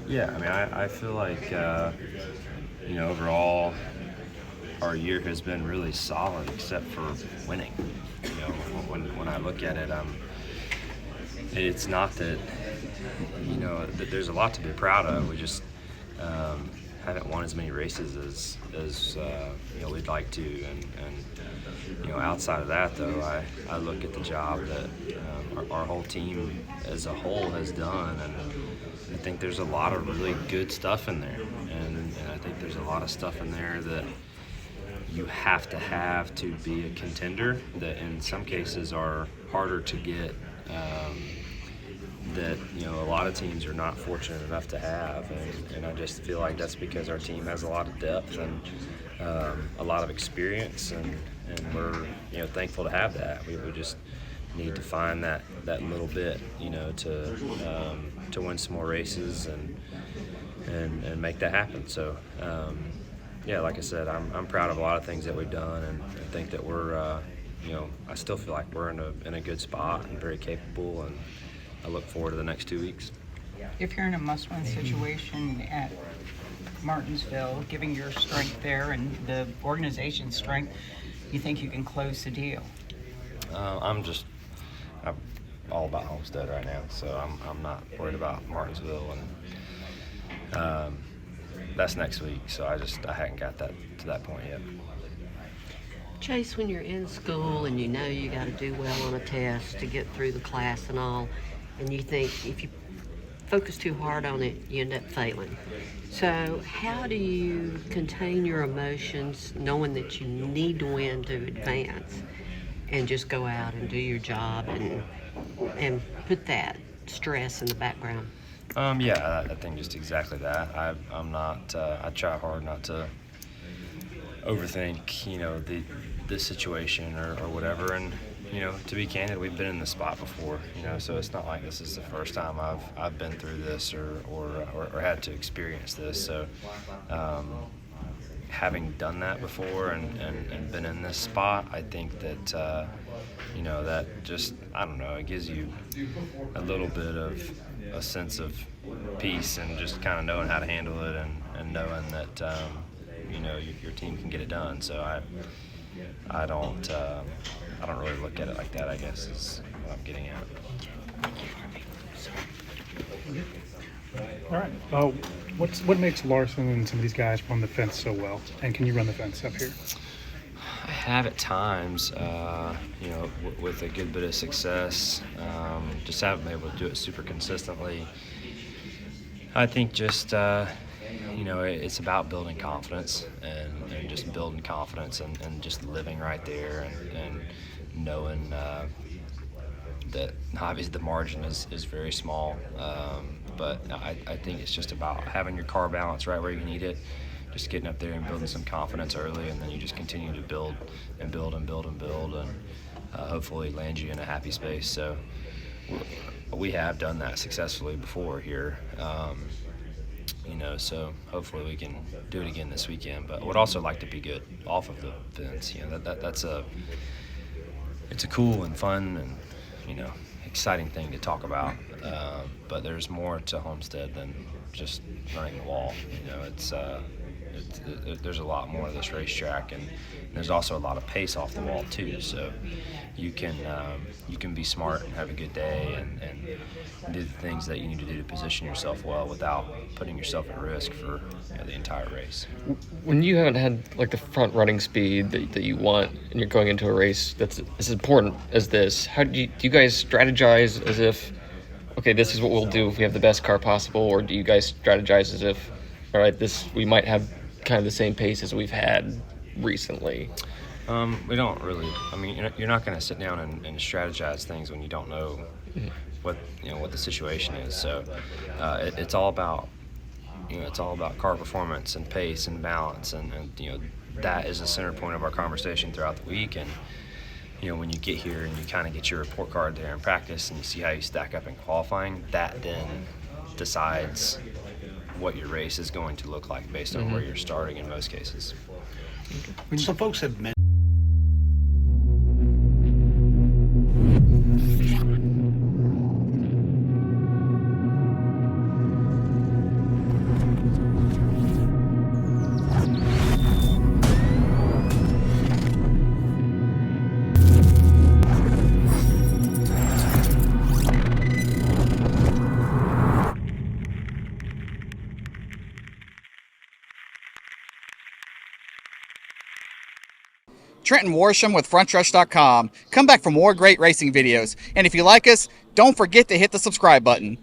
Yeah, I mean, I feel like, overall, our year has been really solid except for winning. When I look at it, it's not that, that there's a lot to be proud of. We just haven't won as many races as we'd like to. And outside of that, though, I look at the job that our whole team as a whole has done, and I think there's a lot of really good stuff in there, and I think there's a lot of stuff in there that you have to be a contender, that in some cases are harder to get, that a lot of teams are not fortunate enough to have, and I just feel like that's because our team has a lot of depth and a lot of experience, and we're thankful to have that. We just need to find that little bit to win some more races and make that happen. So like I said, I'm proud of a lot of things that we've done, and I think that we're I still feel like we're in a good spot and very capable, and I look forward to the next 2 weeks. If you're in a must-win situation at Martinsville, given your strength there and the organization's strength, you think you can close the deal? I'm all about Homestead right now, so I'm not worried about Martinsville, and that's next week. So I hadn't got to that point yet. Chase, when you're in school and you got to do well on a test to get through the class and all, and you think if you focus too hard on it, you end up failing. So how do you contain your emotions knowing that you need to win to advance and just go out and do your job and put that stress in the background? I think just exactly that. I'm not. I try hard not to overthink, the situation or whatever. And to be candid, we've been in this spot before. So it's not like this is the first time I've been through this or had to experience this. So having done that before and been in this spot, I think that that just, I don't know, it gives you a little bit of a sense of peace and just kind of knowing how to handle it and knowing that your team can get it done. So I don't really look at it like that, I guess, is what I'm getting at. All right. What makes Larson and some of these guys run the fence so well? And can you run the fence up here? I have at times, with a good bit of success. Just haven't been able to do it super consistently. I think just, it's about building confidence and just building confidence and just living right there and knowing that obviously the margin is very small. But I think it's just about having your car balance right where you need it, just getting up there and building some confidence early, and then you just continue to build and build and build and build, and hopefully land you in a happy space. So we have done that successfully before here, so hopefully we can do it again this weekend. But I would also like to be good off of the fence. It's a cool and fun and exciting thing to talk about. But there's more to Homestead than just running the wall. There's a lot more to this racetrack, and there's also a lot of pace off the wall too. So you can be smart and have a good day and do the things that you need to do to position yourself well without putting yourself at risk for the entire race. When you haven't had like the front running speed that you want, and you're going into a race that's as important as this, how do you guys strategize as if, okay, this is what we'll do if we have the best car possible, or do you guys strategize as if, all right, we might have kind of the same pace as we've had recently? We don't really. I mean, you're not going to sit down and strategize things when you don't know what the situation is. So it's all about car performance and pace and balance, and that is the center point of our conversation throughout the week. And when you get here and you kind of get your report card there in practice and you see how you stack up in qualifying, that then decides what your race is going to look like based on where you're starting in most cases. Some folks have mentioned Trenton Worsham with Frontstretch.com. Come back for more great racing videos. And if you like us, don't forget to hit the subscribe button.